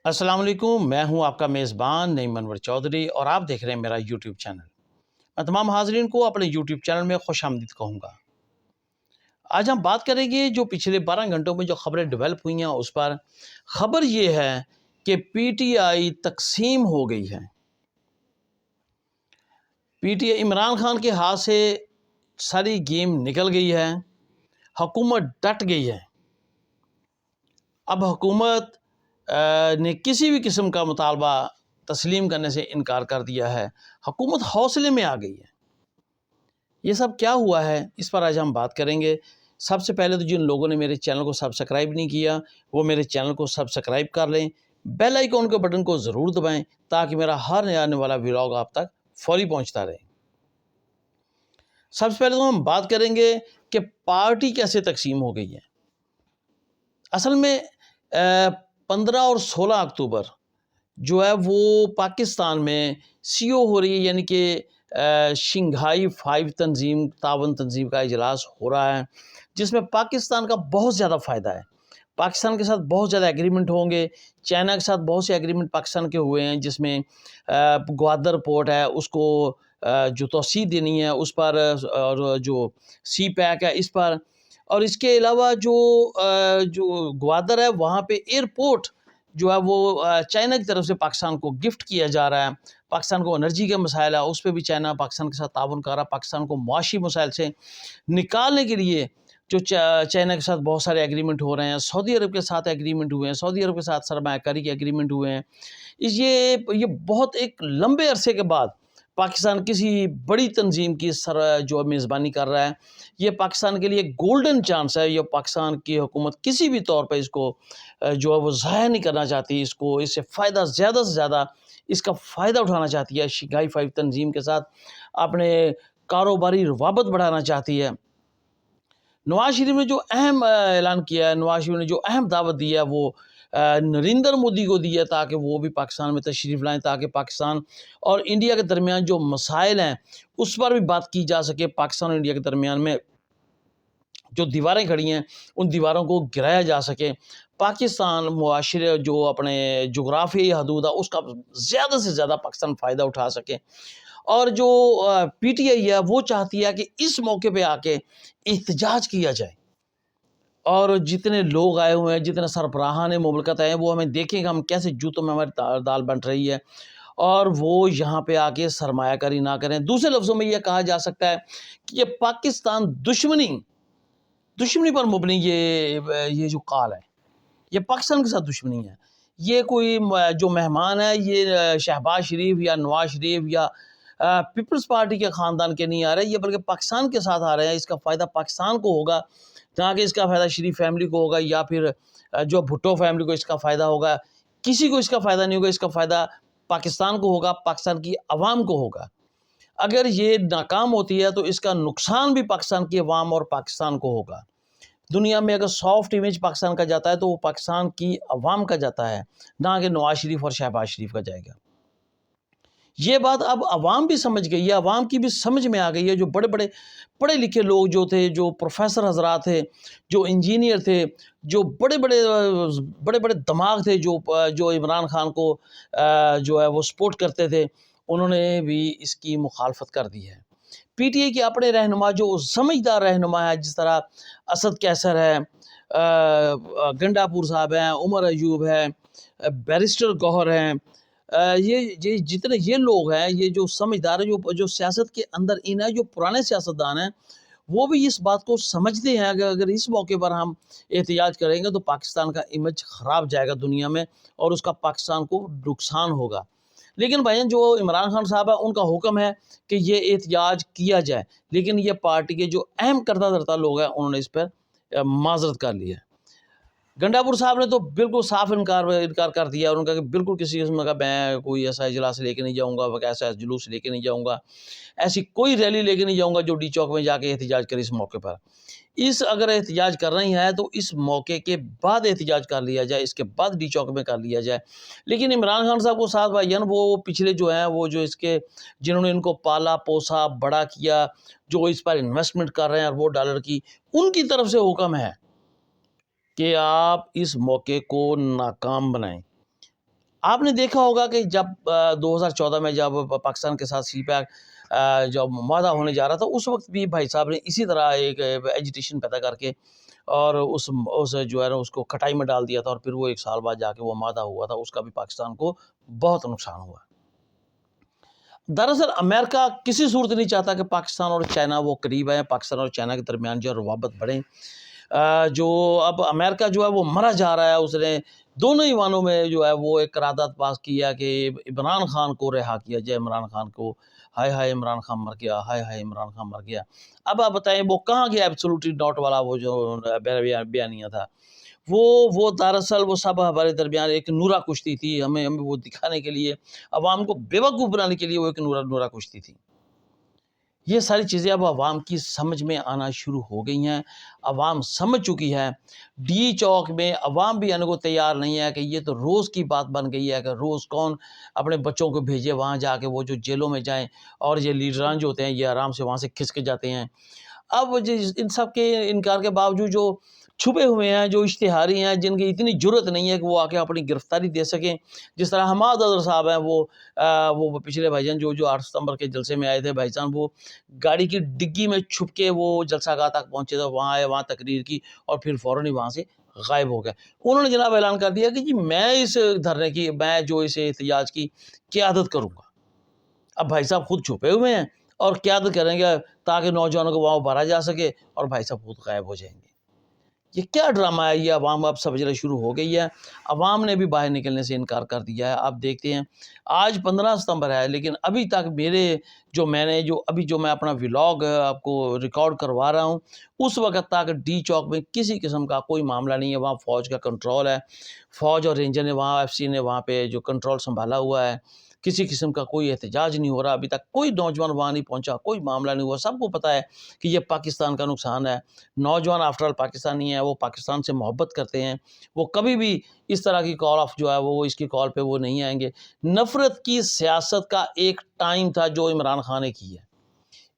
السلام علیکم، میں ہوں آپ کا میزبان نعیم انور چودھری اور آپ دیکھ رہے ہیں میرا یوٹیوب چینل۔ میں تمام حاضرین کو اپنے یوٹیوب چینل میں خوش آمدید کہوں گا۔ آج ہم بات کریں گے جو پچھلے 12 گھنٹوں میں جو خبریں ڈیولپ ہوئی ہیں اس پر۔ خبر یہ ہے کہ پی ٹی آئی تقسیم ہو گئی ہے۔ P T I Imran Khan کے ہاتھ سے ساری گیم نکل گئی ہے، حکومت ڈٹ گئی ہے۔ اب حکومت نے کسی بھی قسم کا مطالبہ تسلیم کرنے سے انکار کر دیا ہے۔ حکومت حوصلے میں آ گئی ہے۔ یہ سب کیا ہوا ہے اس پر آج ہم بات کریں گے۔ سب سے پہلے تو جن لوگوں نے میرے چینل کو سبسکرائب نہیں کیا وہ میرے چینل کو سبسکرائب کر لیں، بیل آئیکن کے بٹن کو ضرور دبائیں تاکہ میرا ہر نیا آنے والا ولاگ آپ تک فوری پہنچتا رہے۔ سب سے پہلے تو ہم بات کریں گے کہ پارٹی کیسے تقسیم ہو گئی ہے۔ اصل میں 15 اور 16 اکتوبر جو ہے وہ پاکستان میں سی او ہو رہی ہے، یعنی کہ شنگھائی 5 تنظیم تعاون تنظیم کا اجلاس ہو رہا ہے، جس میں پاکستان کا بہت زیادہ فائدہ ہے۔ پاکستان کے ساتھ بہت زیادہ ایگریمنٹ ہوں گے، چائنا کے ساتھ بہت سے ایگریمنٹ پاکستان کے ہوئے ہیں، جس میں گوادر پورٹ ہے اس کو جو توسیع دینی ہے اس پر، اور جو سی پیک ہے اس پر، اور اس کے علاوہ جو گوادر ہے وہاں پہ ایئرپورٹ جو ہے وہ چائنا کی طرف سے پاکستان کو گفٹ کیا جا رہا ہے۔ پاکستان کو انرجی کے مسائل ہے اس پہ بھی چائنا پاکستان کے ساتھ تعاون کر رہا ہے۔ پاکستان کو معاشی مسائل سے نکالنے کے لیے جو چائنا کے ساتھ بہت سارے ایگریمنٹ ہو رہے ہیں، سعودی عرب کے ساتھ ایگریمنٹ ہوئے ہیں، سعودی عرب کے ساتھ سرمایہ کاری کے ایگریمنٹ ہوئے ہیں۔ یہ بہت ایک لمبے عرصے کے بعد پاکستان کسی بڑی تنظیم کی جو میزبانی کر رہا ہے۔ یہ پاکستان کے لیے گولڈن چانس ہے۔ یہ پاکستان کی حکومت کسی بھی طور پہ اس کو جو ہے وہ ضائع نہیں کرنا چاہتی، اس سے فائدہ زیادہ سے زیادہ اس کا فائدہ اٹھانا چاہتی ہے۔ شنگھائی 5 تنظیم کے ساتھ اپنے کاروباری روابط بڑھانا چاہتی ہے۔ نواز شریف نے جو اہم اعلان کیا ہے، نواز شریف نے جو اہم دعوت دی ہے وہ نریندر مودی کو دی ہے تاکہ وہ بھی پاکستان میں تشریف لائیں، تاکہ پاکستان اور انڈیا کے درمیان جو مسائل ہیں اس پر بھی بات کی جا سکے۔ پاکستان اور انڈیا کے درمیان میں جو دیواریں کھڑی ہیں ان دیواروں کو گرایا جا سکے۔ پاکستان معاشرے جو اپنے جغرافیائی حدود ہے اس کا زیادہ سے زیادہ پاکستان فائدہ اٹھا سکے۔ اور جو پی ٹی آئی ہے وہ چاہتی ہے کہ اس موقع پہ آ کے احتجاج کیا جائے، اور جتنے لوگ آئے ہوئے ہیں، جتنے سربراہان مملکت آئے ہیں، وہ ہمیں دیکھیں کہ ہم کیسے جوتوں میں ہماری دال بن رہی ہے، اور وہ یہاں پہ آ کے سرمایہ کاری نہ کریں۔ دوسرے لفظوں میں یہ کہا جا سکتا ہے کہ یہ پاکستان دشمنی پر مبنی یہ جو کال ہے، یہ پاکستان کے ساتھ دشمنی ہے۔ یہ کوئی جو مہمان ہے یہ شہباز شریف یا نواز شریف یا پیپلز پارٹی کے خاندان کے نہیں آ رہے، یہ بلکہ پاکستان کے ساتھ آ رہے ہیں۔ اس کا فائدہ پاکستان کو ہوگا، نہ کہ اس کا فائدہ شریف فیملی کو ہوگا یا پھر جو بھٹو فیملی کو اس کا فائدہ ہوگا۔ کسی کو اس کا فائدہ نہیں ہوگا، اس کا فائدہ پاکستان کو ہوگا، پاکستان کی عوام کو ہوگا۔ اگر یہ ناکام ہوتی ہے تو اس کا نقصان بھی پاکستان کی عوام اور پاکستان کو ہوگا۔ دنیا میں اگر سافٹ امیج پاکستان کا جاتا ہے تو وہ پاکستان کی عوام کا جاتا ہے، نہ کہ نواز شریف اور شہباز شریف کا جائے گا۔ یہ بات اب عوام بھی سمجھ گئی ہے، عوام کی بھی سمجھ میں آ گئی ہے۔ جو بڑے بڑے پڑھے لکھے لوگ جو تھے، جو پروفیسر حضرات تھے، جو انجینئر تھے، جو بڑے بڑے دماغ تھے، جو عمران خان کو جو ہے وہ سپورٹ کرتے تھے، انہوں نے بھی اس کی مخالفت کر دی ہے۔ پی ٹی آئی کے اپنے رہنما جو سمجھدار رہنما ہے، جس طرح اسد کیسر ہے، گنڈا پور صاحب ہیں، عمر ایوب ہے، بیرسٹر گوہر ہیں، یہ جتنے یہ لوگ ہیں، یہ جو سمجھدار ہیں، جو سیاست کے اندر ان ہے، جو پرانے سیاستدان ہیں، وہ بھی اس بات کو سمجھتے ہیں کہ اگر اس موقع پر ہم احتجاج کریں گے تو پاکستان کا امیج خراب جائے گا دنیا میں، اور اس کا پاکستان کو نقصان ہوگا۔ لیکن بھائیان جو عمران خان صاحب ہے ان کا حکم ہے کہ یہ احتجاج کیا جائے، لیکن یہ پارٹی کے جو اہم کردہ درتا لوگ ہیں انہوں نے اس پر معذرت کر لی ہے۔ گنڈا پور صاحب نے تو بالکل صاف انکار کر دیا، انہوں نے کہا کہ بالکل کسی قسم کا میں کوئی ایسا اجلاس لے کے نہیں جاؤں گا، ایسا جلوس لے کے نہیں جاؤں گا، ایسی کوئی ریلی لے کے نہیں جاؤں گا جو ڈی چوک میں جا کے احتجاج کرے اس موقع پر۔ اگر احتجاج کر رہی ہیں تو اس موقع کے بعد احتجاج کر لیا جائے، اس کے بعد ڈی چوک میں کر لیا جائے۔ لیکن عمران خان صاحب کو ساتھ بھائیان وہ پچھلے جو ہیں، وہ جو اس کے جنہوں نے ان کو پالا پوسا بڑا کیا، جو اس پر انویسٹمنٹ کر رہے ہیں اربوں ڈالر کی، ان کی طرف سے حکم ہے کہ آپ اس موقع کو ناکام بنائیں۔ آپ نے دیکھا ہوگا کہ جب 2014 میں جب پاکستان کے ساتھ سی پیک جب معاہدہ ہونے جا رہا تھا، اس وقت بھی بھائی صاحب نے اسی طرح ایک ایجیٹیشن پیدا کر کے اور اس جو ہے نا اس کو کھٹائی میں ڈال دیا تھا، اور پھر وہ 1 سال بعد جا کے وہ معاہدہ ہوا تھا، اس کا بھی پاکستان کو بہت نقصان ہوا۔ دراصل امریکہ کسی صورت نہیں چاہتا کہ پاکستان اور چائنا وہ قریب ہیں، پاکستان اور چائنا کے درمیان جو روابط بڑھیں۔ جو اب امریکہ جو ہے وہ مرا جا رہا ہے، اس نے دونوں ایوانوں میں جو ہے وہ ایک قرارداد پاس کیا کہ عمران خان کو رہا کیا جائے، عمران خان کو، ہائے ہائے عمران خان مر گیا، ہائے ہائے عمران خان مر گیا۔ اب آپ بتائیں وہ کہاں گیا ایبسولوٹلی ناٹ والا وہ جو بیانیہ تھا؟ وہ دراصل وہ سب ہمارے درمیان ایک نورا کشتی تھی، ہمیں وہ دکھانے کے لیے، عوام کو بیوقوف بنانے کے لیے وہ ایک نورا کشتی تھی۔ یہ ساری چیزیں اب عوام کی سمجھ میں آنا شروع ہو گئی ہیں، عوام سمجھ چکی ہے۔ ڈی چوک میں عوام بھی آنے کو تیار نہیں ہے کہ یہ تو روز کی بات بن گئی ہے کہ روز کون اپنے بچوں کو بھیجے وہاں جا کے وہ جو جیلوں میں جائیں، اور یہ لیڈران جو ہوتے ہیں یہ آرام سے وہاں سے کھس کے جاتے ہیں۔ اب ان سب کے انکار کے باوجود جو چھپے ہوئے ہیں، جو اشتہاری ہیں، جن کی اتنی جرت نہیں ہے کہ وہ آ کے اپنی گرفتاری دے سکیں، جس طرح حماد اظہر صاحب ہیں، وہ پچھلے بھائی جان جو 8 ستمبر کے جلسے میں آئے تھے بھائی جان، وہ گاڑی کی ڈگی میں چھپ کے وہ جلسہ گاہ تک پہنچے تھے، وہاں آئے، وہاں تقریر کی، اور پھر فوراً ہی وہاں سے غائب ہو گئے۔ انہوں نے جناب اعلان کر دیا کہ جی میں اس دھرنے کی، میں جو اس احتجاج کی قیادت کروں گا۔ اب بھائی صاحب خود چھپے ہوئے ہیں اور قیادت کریں گے تاکہ نوجوانوں کو وہاں ابھارا جا سکے، اور بھائی صاحب خود غائب ہو جائیں گے۔ یہ کیا ڈرامہ ہے؟ یہ عوام اب سمجھنا شروع ہو گئی ہے، عوام نے بھی باہر نکلنے سے انکار کر دیا ہے۔ آپ دیکھتے ہیں آج 15 ستمبر ہے، لیکن ابھی تک میں اپنا ولاگ آپ کو ریکارڈ کروا رہا ہوں، اس وقت تک ڈی چوک میں کسی قسم کا کوئی معاملہ نہیں ہے۔ وہاں فوج کا کنٹرول ہے، فوج اور رینجر نے وہاں ایف سی نے وہاں پہ جو کنٹرول سنبھالا ہوا ہے، کسی قسم کا کوئی احتجاج نہیں ہو رہا، ابھی تک کوئی نوجوان وہاں نہیں پہنچا، کوئی معاملہ نہیں ہوا۔ سب کو پتہ ہے کہ یہ پاکستان کا نقصان ہے۔ نوجوان آفٹر آل پاکستانی ہیں، وہ پاکستان سے محبت کرتے ہیں، وہ کبھی بھی اس طرح کی کال آف جو ہے وہ اس کی کال پہ وہ نہیں آئیں گے۔ نفرت کی سیاست کا ایک ٹائم تھا جو عمران خان نے کی ہے۔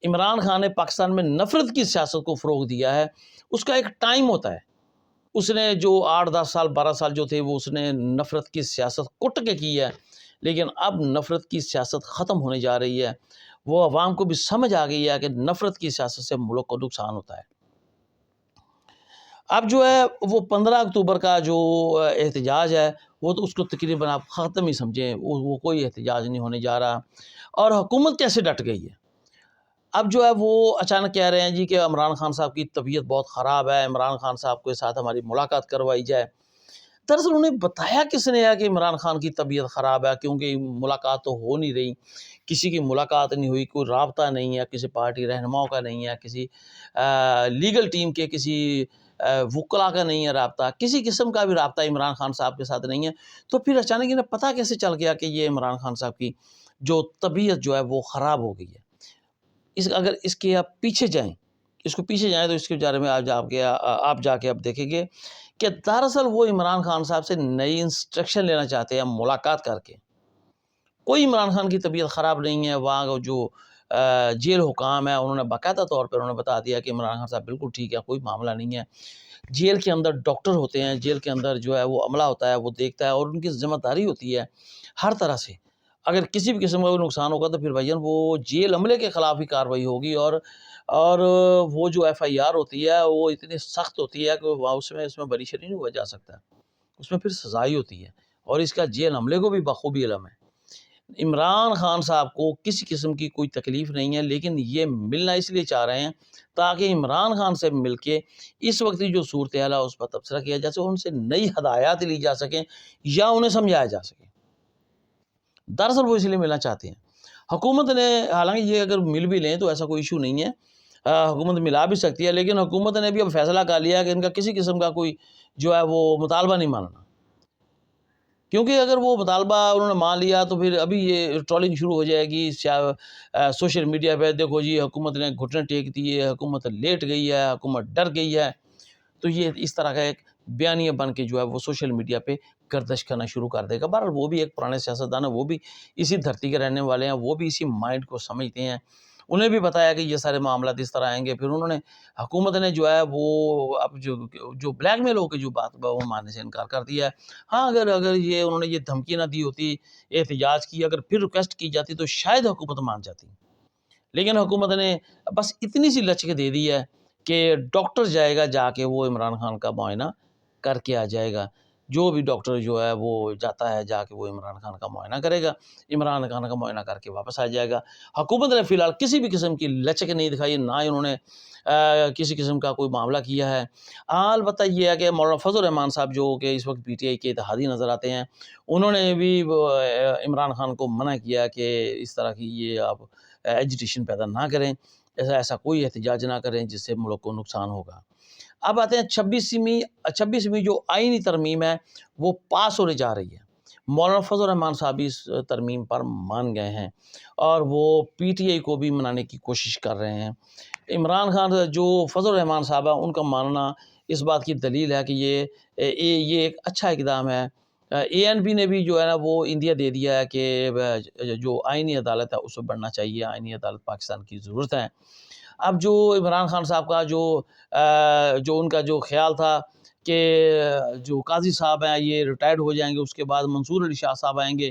عمران خان نے پاکستان میں نفرت کی سیاست کو فروغ دیا ہے، اس کا ایک ٹائم ہوتا ہے۔ اس نے جو 8-10 سال 12 سال جو تھے وہ اس نے نفرت کی سیاست کٹ کے کی ہے، لیکن اب نفرت کی سیاست ختم ہونے جا رہی ہے۔ وہ عوام کو بھی سمجھ آ گئی ہے کہ نفرت کی سیاست سے ملک کو نقصان ہوتا ہے۔ اب جو ہے وہ 15 اکتوبر کا جو احتجاج ہے وہ تو اس کو تقریباً آپ ختم ہی سمجھیں، وہ کوئی احتجاج نہیں ہونے جا رہا، اور حکومت کیسے ڈٹ گئی ہے۔ اب جو ہے وہ اچانک کہہ رہے ہیں جی کہ عمران خان صاحب کی طبیعت بہت خراب ہے، عمران خان صاحب کے ساتھ ہماری ملاقات کروائی جائے۔ دراصل انہیں بتایا کس نے ہے کہ عمران خان کی طبیعت خراب ہے؟ کیونکہ ملاقات تو ہو نہیں رہی، کسی کی ملاقات نہیں ہوئی، کوئی رابطہ نہیں ہے، کسی پارٹی رہنماؤں کا نہیں ہے، کسی لیگل ٹیم کے کسی وکلا کا نہیں ہے رابطہ، کسی قسم کا بھی رابطہ عمران خان صاحب کے ساتھ نہیں ہے۔ تو پھر اچانک انہیں پتہ کیسے چل گیا کہ یہ عمران خان صاحب کی جو طبیعت جو ہے وہ خراب ہو گئی ہے؟ اگر اس کے آپ پیچھے جائیں، اس کو پیچھے جائیں تو اس کے بارے میں آپ جا کے اب دیکھیں گے کہ دراصل وہ عمران خان صاحب سے نئی انسٹرکشن لینا چاہتے ہیں ملاقات کر کے۔ کوئی عمران خان کی طبیعت خراب نہیں ہے، وہاں جو جیل حکام ہے انہوں نے باقاعدہ طور پر انہوں نے بتا دیا کہ عمران خان صاحب بالکل ٹھیک ہے، کوئی معاملہ نہیں ہے۔ جیل کے اندر ڈاکٹر ہوتے ہیں، جیل کے اندر جو ہے وہ عملہ ہوتا ہے، وہ دیکھتا ہے، اور ان کی ذمہ داری ہوتی ہے ہر طرح سے اگر کسی بھی قسم کا کوئی نقصان ہوگا تو پھر بھائیان وہ جیل عملے کے خلاف ہی کارروائی ہوگی، اور وہ جو ایف آئی آر ہوتی ہے وہ اتنی سخت ہوتی ہے کہ اس میں بری شری نہیں ہوا جا سکتا، اس میں پھر سزا ہی ہوتی ہے، اور اس کا جیل عملے کو بھی بخوبی علم ہے۔ عمران خان صاحب کو کسی قسم کی کوئی تکلیف نہیں ہے، لیکن یہ ملنا اس لیے چاہ رہے ہیں تاکہ عمران خان سے مل کے اس وقت کی جو صورتحال ہے اس پر تبصرہ کیا جا سکے، ان سے نئی ہدایات لی جا سکیں یا انہیں سمجھایا جا سکے۔ دراصل وہ اس لیے ملنا چاہتے ہیں۔ حکومت نے حالانکہ یہ اگر مل بھی لیں تو ایسا کوئی ایشو نہیں ہے، حکومت ملا بھی سکتی ہے، لیکن حکومت نے بھی اب فیصلہ کر لیا ہے کہ ان کا کسی قسم کا کوئی جو ہے وہ مطالبہ نہیں ماننا، کیونکہ اگر وہ مطالبہ انہوں نے مان لیا تو پھر ابھی یہ ٹرولنگ شروع ہو جائے گی سوشل میڈیا پہ، دیکھو جی حکومت نے گھٹنے ٹیک دیے، حکومت لیٹ گئی ہے، حکومت ڈر گئی ہے، تو یہ اس طرح کا ایک بیانیہ بن کے جو ہے وہ سوشل میڈیا پہ گردش کرنا شروع کر دے گا۔ بہرحال وہ بھی ایک پرانے سیاستدان ہیں، وہ بھی اسی دھرتی کے رہنے والے ہیں، وہ بھی اسی مائنڈ کو سمجھتے ہیں، انہیں بھی بتایا کہ یہ سارے معاملات اس طرح آئیں گے. پھر انہوں نے حکومت نے جو ہے وہ اب جو بلیک میل ہو کے جو بات وہ ماننے سے انکار کر دیا ہے. ہاں اگر یہ انہوں نے یہ دھمکی نہ دی ہوتی، احتجاج کی اگر پھر ریکویسٹ کی جاتی تو شاید حکومت مان جاتی، لیکن حکومت نے بس اتنی سی لچک دے دی ہے کہ ڈاکٹر جائے گا، جا کے وہ عمران خان کا معائنہ کر کے آ جائے گا. جو بھی ڈاکٹر جو ہے وہ جاتا ہے، جا کے وہ عمران خان کا معائنہ کرے گا، عمران خان کا معائنہ کر کے واپس آ جائے گا. حکومت نے فی الحال کسی بھی قسم کی لچک نہیں دکھائی، نہ ہی انہوں نے کسی قسم کا کوئی معاملہ کیا ہے. البتہ یہ ہے کہ مولانا فضل الرحمان صاحب جو کہ اس وقت پی ٹی آئی کے اتحادی نظر آتے ہیں، انہوں نے بھی عمران خان کو منع کیا کہ اس طرح کی یہ آپ ایجیٹیشن پیدا نہ کریں، ایسا کوئی احتجاج نہ کریں جس سے ملک کو نقصان ہوگا. اب آتے ہیں 26ویں جو آئینی ترمیم ہے وہ پاس ہونے جا رہی ہے. مولانا فضل الرحمان صاحب اس ترمیم پر مان گئے ہیں اور وہ پی ٹی آئی کو بھی منانے کی کوشش کر رہے ہیں. عمران خان جو فضل الرحمان صاحب ہے ان کا ماننا اس بات کی دلیل ہے کہ یہ ایک اچھا اقدام ہے. اے این پی نے بھی جو ہے نا وہ انڈیا دے دیا ہے کہ جو آئینی عدالت ہے اس سے بڑھنا چاہیے، آئینی عدالت پاکستان کی ضرورت ہے. اب جو عمران خان صاحب کا جو ان کا جو خیال تھا کہ جو قاضی صاحب ہیں یہ ریٹائرڈ ہو جائیں گے، اس کے بعد منصور علی شاہ صاحب آئیں گے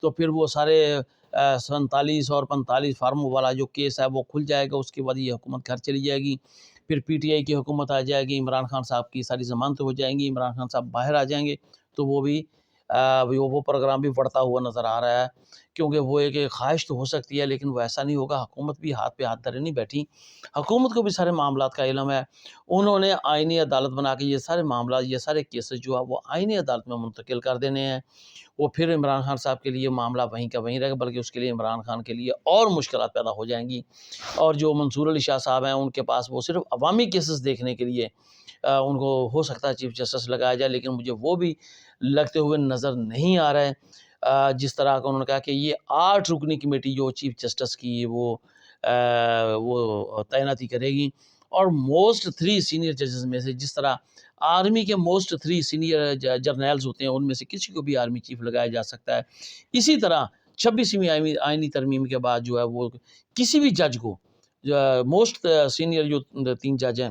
تو پھر وہ سارے 47 اور 45 فارموں والا جو کیس ہے وہ کھل جائے گا، اس کے بعد یہ حکومت گھر چلی جائے گی، پھر پی ٹی آئی کی حکومت آ جائے گی، عمران خان صاحب کی ساری ضمانتیں ہو جائیں گی، عمران خان صاحب باہر آ جائیں گے تو وہ پروگرام بھی بڑھتا ہوا نظر آ رہا ہے. کیونکہ وہ ایک خواہش تو ہو سکتی ہے لیکن وہ ایسا نہیں ہوگا. حکومت بھی ہاتھ پہ ہاتھ دھرے نہیں بیٹھی، حکومت کو بھی سارے معاملات کا علم ہے. انہوں نے آئینی عدالت بنا کے یہ سارے معاملات، یہ سارے کیسز جو ہے وہ آئینی عدالت میں منتقل کر دینے ہیں. وہ پھر عمران خان صاحب کے لیے معاملہ وہیں کا وہیں رہے گا، بلکہ اس کے لیے عمران خان کے لیے اور مشکلات پیدا ہو جائیں گی. اور جو منصور علی شاہ صاحب ہیں ان کے پاس وہ صرف عوامی کیسز دیکھنے کے لیے ان کو ہو سکتا ہے چیف جسٹس لگایا جائے، لیکن مجھے وہ بھی لگتے ہوئے نظر نہیں آ رہا ہے. جس طرح کا انہوں نے کہا کہ یہ 8 رکنی کمیٹی جو چیف جسٹس کی وہ تعیناتی کرے گی، اور موسٹ 3 سینئر ججز میں سے جس طرح آرمی کے موسٹ 3 سینئر جرنیلز ہوتے ہیں ان میں سے کسی کو بھی آرمی چیف لگایا جا سکتا ہے، اسی طرح 26ویں آئینی ترمیم کے بعد جو ہے وہ کسی بھی جج کو موسٹ سینئر جو 3 جج ہیں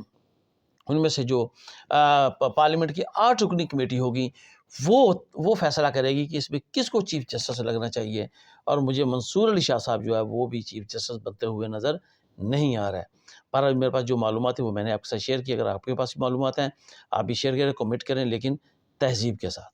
ان میں سے جو پارلیمنٹ کی 8 رکنی کمیٹی ہوگی وہ فیصلہ کرے گی کہ اس میں کس کو چیف جسٹس لگنا چاہیے. اور مجھے منصور علی شاہ صاحب جو ہے وہ بھی چیف جسٹس بنتے ہوئے نظر نہیں آ رہا ہے. پر میرے پاس جو معلومات ہیں وہ میں نے آپ کے ساتھ شیئر کی. اگر آپ کے پاس معلومات ہیں آپ بھی شیئر کریں، کمنٹ کریں، لیکن تہذیب کے ساتھ.